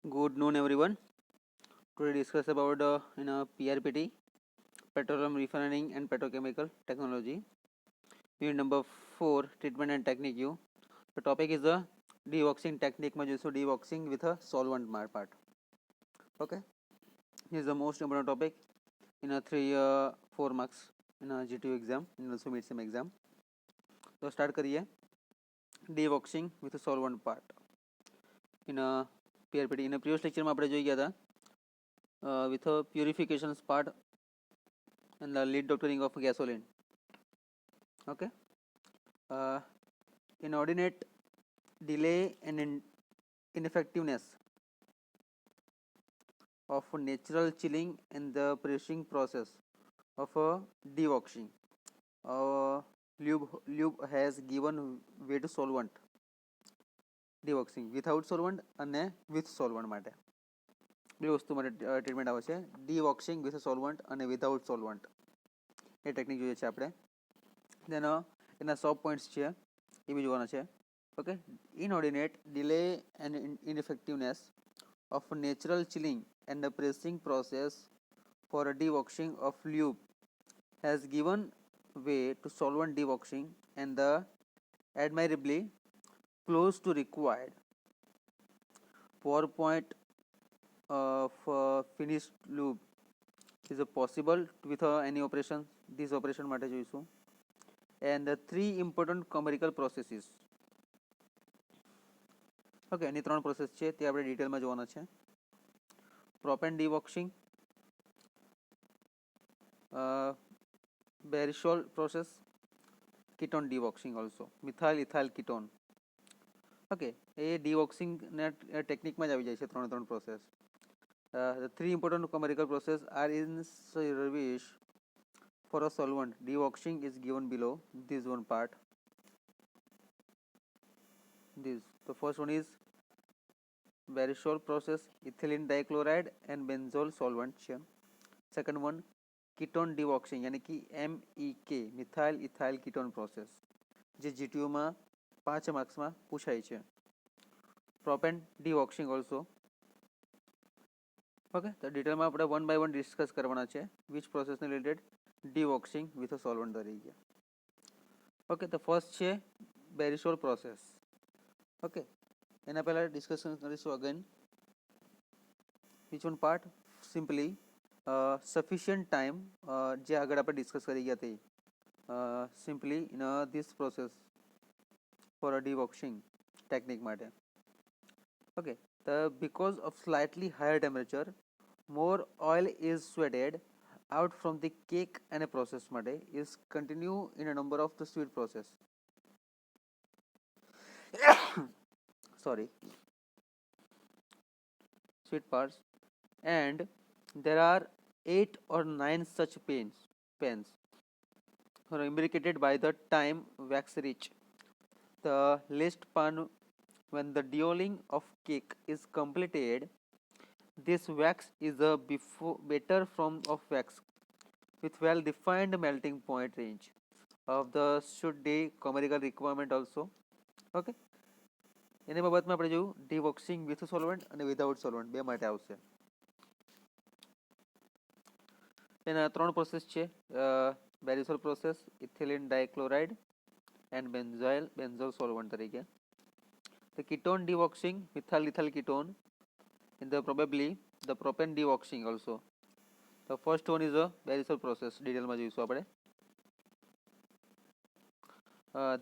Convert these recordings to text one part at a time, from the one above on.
Good noon, everyone. Today discuss about PRPT, petroleum refining and petrochemical technology. Unit number 4, treatment and technique. The topic is the dewaxing technique. में जो dewaxing with a solvent part. Okay. This is the most important topic in a 4 marks in a GTU exam, in also mid-sem exam. तो start करिए dewaxing with a solvent part. In a PRPT, in a previous lecture में આપણે જોઈ ગયા હતા with a purification part and the lead doctoring of gasoline. Okay. Inordinate delay and ineffectiveness of natural chilling and the pressing process of a dewaxing. Lube has given way to solvent dewaxing without solvent અને with solvent માટે બે વસ્તુ માટે treatment આવે છે dewaxing with solvent અને without solvent એ technique જોઈએ છે આપણે તેનો એના સબ પોઈન્ટ્સ છે એ બી જોવાના છે okay inordinate delay and ineffectiveness of natural chilling and the pressing process for a dewaxing of lube has given way to solvent dewaxing and the admirably close to required pour point of finished lube is possible with any operation. This operation માટે જોઈશું and the three important chemical processes. Okay એની ત્રણ process છે તે આપણે ડિટેલમાં જોવાના છે propane dewaxing Barisol process ketone dewaxing also methyl ethyl ketone okay એ ડિવોક્સિંગના ટેકનિકમાં જ આવી જાય છે ત્રણે ત્રણ process the three important chemical processes are in service for a solvent dewaxing is given below this one part. This the first one is Beresol process, ethylene dichloride and benzol solvent છે. Second one ketone dewaxing यानी कि MEK methyl ethyl ketone process જે જીટીયુમાં 5 માર્ક્સમાં પૂછાય છે. Propane dewaxing also. Okay તો ડિટેલમાં આપણે one by one discuss કરવાના છે વિચ પ્રોસેસને related dewaxing with a solvent તરીકે. ઓકે તો ફર્સ્ટ છે બેરિસોલ પ્રોસેસ. ઓકે એના પહેલાં ડિસ્કશન કરીશું again which one part simply sufficient time જે આગળ આપણે ડિસ્કસ કરી ગયા હતી simply in this process for a dewaxing technique માટે ઓકે તો because of slightly higher temperature more oil is sweated out from the cake and a process માટે is continue in a number of the sweet process sorry sweet parts and there are 8 or 9 such pans imbricated by the time wax reach the last pan when the deoling of cake is completed. This wax is a better form of wax with well defined melting point range of the should day chemical requirement also. Okay એની બાબતમાં આપણે જોયું dewaxing with solvent અને without solvent બે માટે આવશે એના ત્રણ process છે બેરિસોલ પ્રોસેસ ઇથિલિન ડાઇક્લોરાઇડ એન્ડ બેન્ઝોલ સોલ્વન્ટ તરીકે the ketone dewaxing methyl ethyl ketone in the probably the propane dewaxing also. The first one is a beresol process ડિટેલમાં જોઈશું આપણે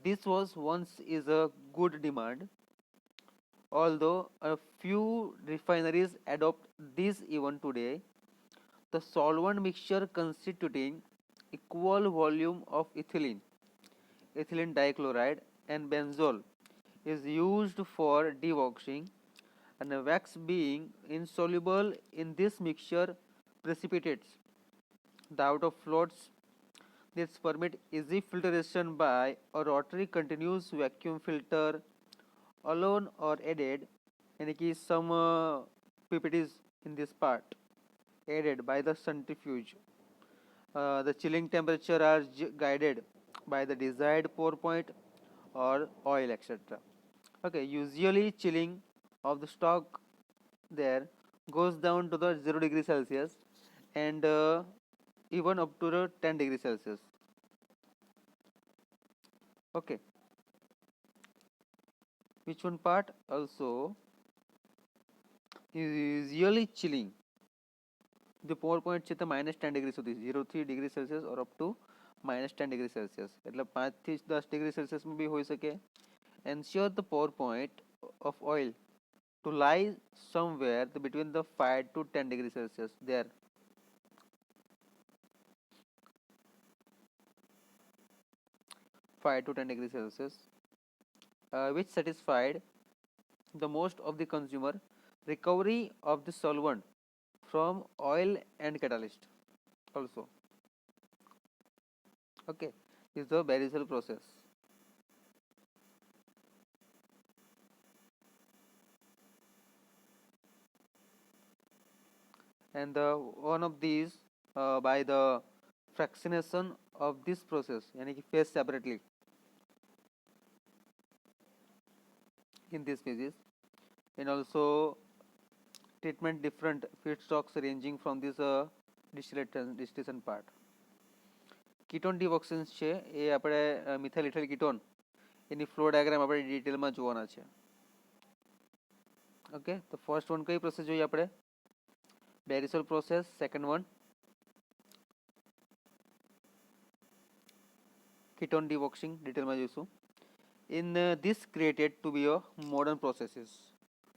this was once is a good demand although a few refineries adopt this even today. The solvent mixture constituting equal volume of ethylene dichloride and benzol is used for dewaxing and the wax being insoluble in this mixture precipitates the out of floats. This permit easy filtration by a rotary continuous vacuum filter alone or aided and some PPTs in this part aided by the centrifuge. The chilling temperature are guided by the desired pour point or oil etc. Okay, usually chilling of the stock there goes down to the 0 degree Celsius and even up to the 10 degree Celsius. Okay, which one part also is really chilling. The power point છે તે -10 degree સુધી 0.3 degree Celsius or up to -10 degree Celsius એટલે 5 થી 10 degree સેલ્સિયસમાં બી હોઈ શકે. Ensure the pour point of oil to lie somewhere between the 5 to 10 degree Celsius there. 5 to 10 degree Celsius, which satisfied the most of the consumer recovery of the solvent from oil and catalyst also. Okay, this is the Barisal process. And one of these by the fractionation of this process yani ki phase separately in this phases, and also treatment different feedstocks ranging from this distillation part. Ketone deoxins છે એ આપણે methyl ethyl ketone એની flow diagram આપણે ડિટેલમાં જોવાના છે. Okay, તો first one કઈ process જોઈએ આપણે? Barisol process. Second one ketone deoxing ડિટેલમાં જોઈશું. In this created to be a modern processes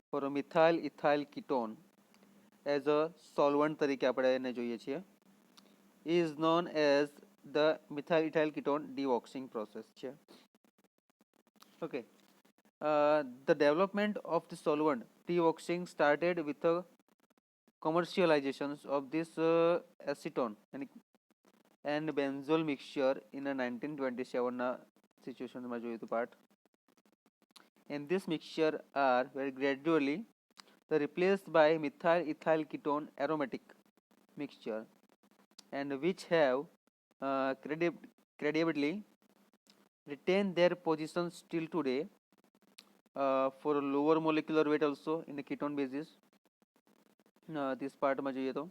for a methyl ethyl ketone as a solvent તરીકે આપણે એને જોઈએ છીએ, is known as the methyl ethyl ketone deoxing process છે. Okay, the development of the solvent deoxing started with the commercialization of this acetone and benzol mixture in a 1927 situation માં જોયું હતું part. And this mixture are very gradually replaced by methyl ethyl ketone aromatic mixture, and which have credibly retained their positions still today for a lower molecular weight also in the ketone basis. This part માં જોઈએ તો,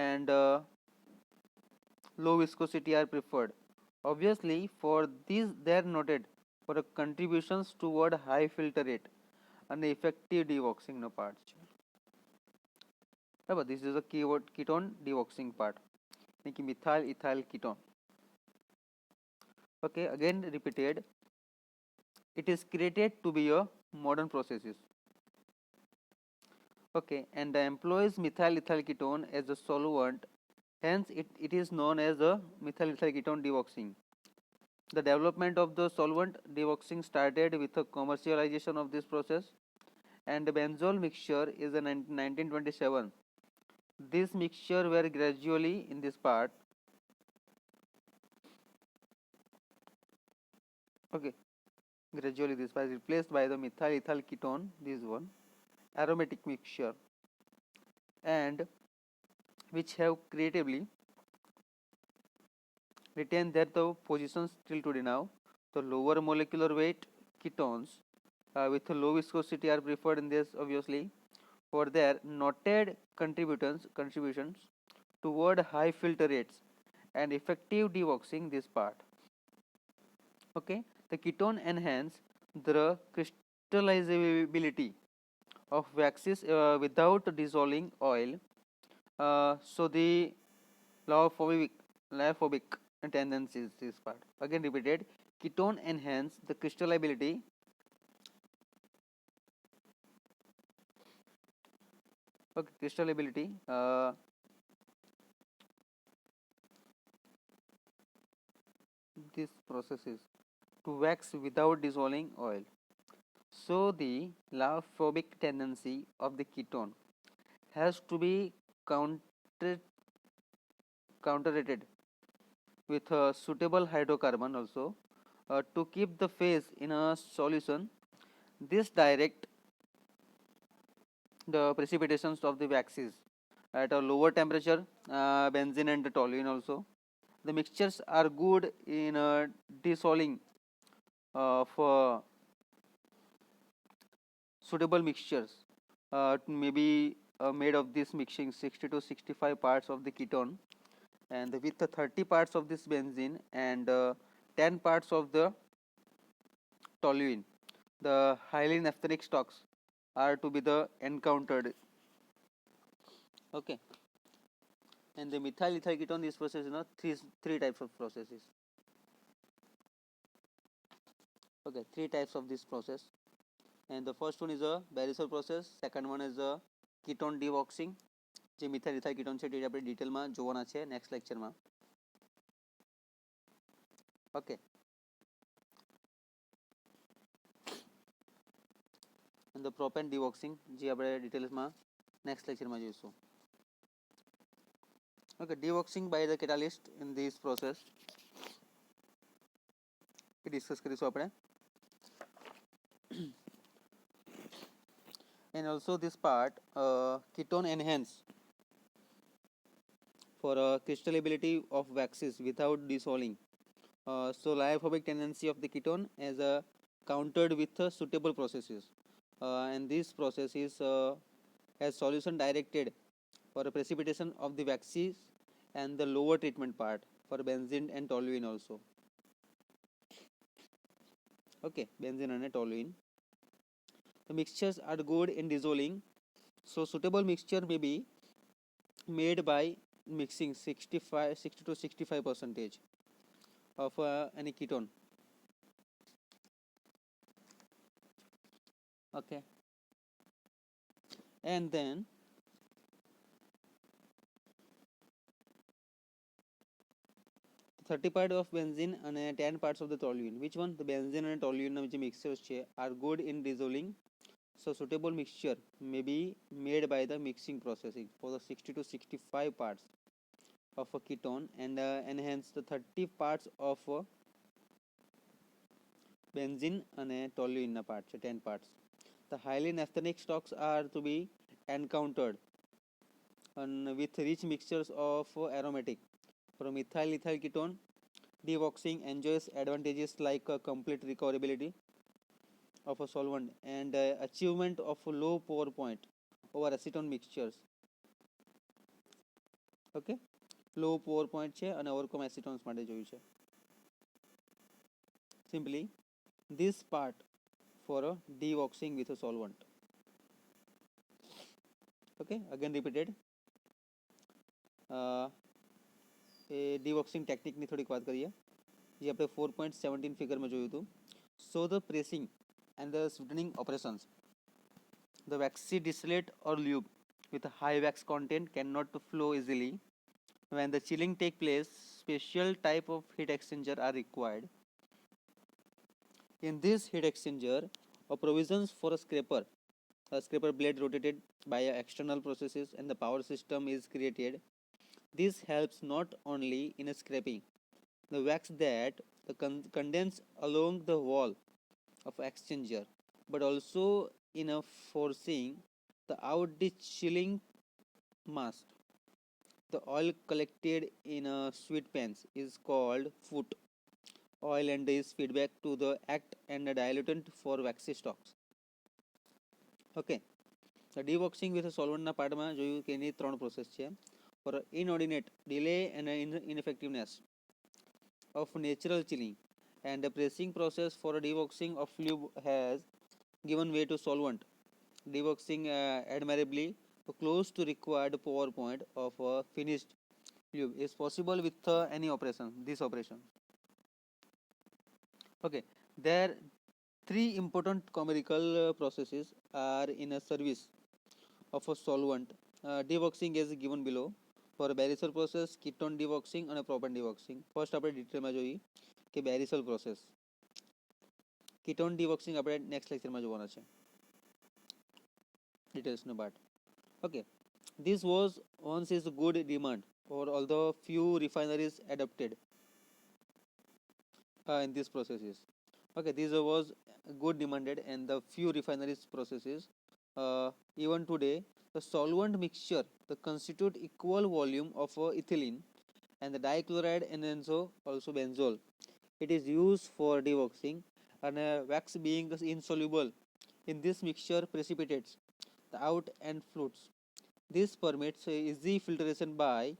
and low viscosity are preferred. Obviously, for these they are noted for a contributions toward high filter rate and effective deoxing no part છે. બરાબર, this is a keyword ketone deoxing part, methyl ethyl ketone. Okay, again repeated, it is created to be a modern processes. Okay, and employs methyl ethyl ketone as a solvent, hence it is known as a methyl ethyl ketone deoxing. The development of the solvent deoxing started with the commercialization of this process, and the benzol mixture is in 1927. This mixture were gradually in this part. Okay, gradually this was replaced by the methyl ethyl ketone, this one aromatic mixture, and which have creatively retained their the positions till today now. The lower molecular weight ketones with low viscosity are preferred in this, obviously, for their noted contributions toward high filter rates and effective deoxing this part. Okay, the ketone enhance the crystallizability of waxes without dissolving oil. So the lyophobic tendencies this part. Again repeated, ketone enhance the crystallability this process is to wax without dissolving oil. So the lyophobic tendency of the ketone has to be counteracted with a suitable hydrocarbon also to keep the phase in a solution. This direct the precipitations of the waxes at a lower temperature, benzene and toluene also. The mixtures are good in dissolving of suitable mixtures maybe made of this mixing 60 to 65 parts of the ketone, and with the 30 parts of this benzene and 10 parts of the toluene, the highly naphthenic stocks are to be the encountered. Okay, and the methyl ethyl ketone, this process, three types of processes. Okay, three types of this process, and the first one is a Beresol process, second one is a ketone deoxing, જે methyl ethyl ketone છે તે આપણે ડિટેલમાં જોવાના છે next લેક્ચરમાં. Okay, and the propane deoxing જે આપણે ડિટેલ્સમાં નેક્સ્ટ લેક્ચરમાં જોઈશું. Okay, deoxing by the catalyst in this process A discuss કરીશું આપણે. And also this part ketone enhance for crystallability of waxes without dissolving. So lyophobic tendency of the ketone as countered with suitable processes, and this process is has solution directed for precipitation of the waxes and the lower treatment part for benzene and toluene also. Okay, benzene and toluene. The mixtures are good in dissolving, so suitable mixture may be made by mixing 60 to 65% of any ketone. Okay, and then thirty parts of benzene and 10 parts of the toluene. Which one? The benzene and toluene which mixtures are good in dissolving, so suitable mixture may be made by the mixing processing for the 60 to 65 parts of a ketone and enhance the 30 parts of benzene and toluene parts, 10 parts. The highly naphthenic stocks are to be encountered and with rich mixtures of aromatic. For methyl ethyl ketone, deoxing enjoys advantages like complete recoverability of a solvent and achievement of a low pour point over acetone mixtures. Okay, low pour point છે અને overcome એસિટોન્સ માટે જોયું છે. Simply this part for a deoxing with a solvent. Okay, again repeated. deoxing technique ની થોડીક વાત કરીએ જે આપણે 4.17 ફિગરમાં જોયું હતું. So the pressing and the sweetening operations, the waxy distillate or lube with a high wax content cannot flow easily. When the chilling take place, special type of heat exchanger are required. In this heat exchanger, a provisions for a scraper blade rotated by external processes and the power system is created. This helps not only in scraping the wax that the condense along the wall of exchanger, but also in forcing the out the chilling mass. The oil collected in sweet pans is called foot oil and is feedback to the act and a diluent for waxy stocks. Okay, the deoxing with a solvent ના પાર્ટમાં જોયું કે એની ત્રણ process છે. For inordinate delay and ineffectiveness of natural chilling, and the pressing process for deoxing of lube has given way to solvent deoxing admirably close to required pour point of finished lube is possible with any operation, this operation. Okay, there three important chemical processes are in a service of a solvent deoxing is given below. For Beresol process, ketone deoxing and propane deoxing. First આપણે ડિટેલમાં જોઈએ કે Beresol process. Ketone deoxing આપણે next લેક્ચરમાં જોવાના છે ડિટેલ્સનો part. Okay, this was once is good demand for although few refineries adopted in these processes. Okay, this was good demanded and the few refineries processes. Even today, the solvent mixture the constitute equal volume of ethylene and the dichloride and also benzol. It is used for deoxing and wax being insoluble In this mixture precipitates the out and flutes. This permits easy filtration by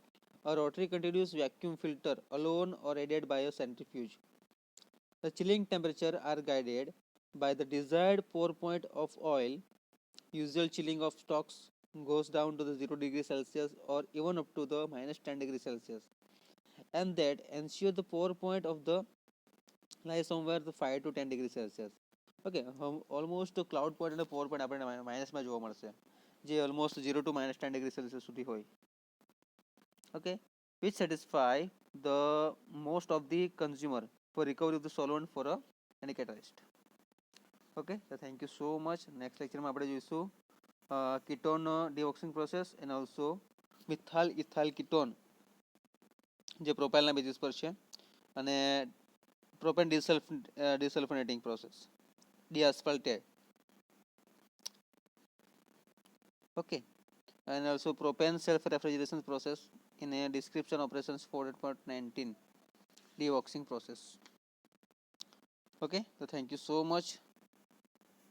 a rotary continuous vacuum filter alone or aided by a centrifuge. The chilling temperature are guided by the desired pour point of oil. Usual chilling of stocks goes down to the 0 degree Celsius or even up to the minus 10 degree Celsius, and that ensure the pour point of the lie somewhere the 5 to 10 degree Celsius. Okay, almost cloud point and pour point આપણે માઇનસમાં જોવા મળશે, જે almost 0 to minus 10 degree Celsius સુધી હોય. Okay, which satisfy the most of the consumer for recovery of the solvent for any catalyst. Okay, so thank you so much. Next lecture માં આપણે જોઈશું ketone deoxing process and also methyl ethyl ketone જે પ્રોપાઇલના basis પર છે, અને propane desulfonating process, deasphaltate. Okay, and also propane self refrigeration process in a description operations 4.19 deoxing process. Okay, so thank you so much.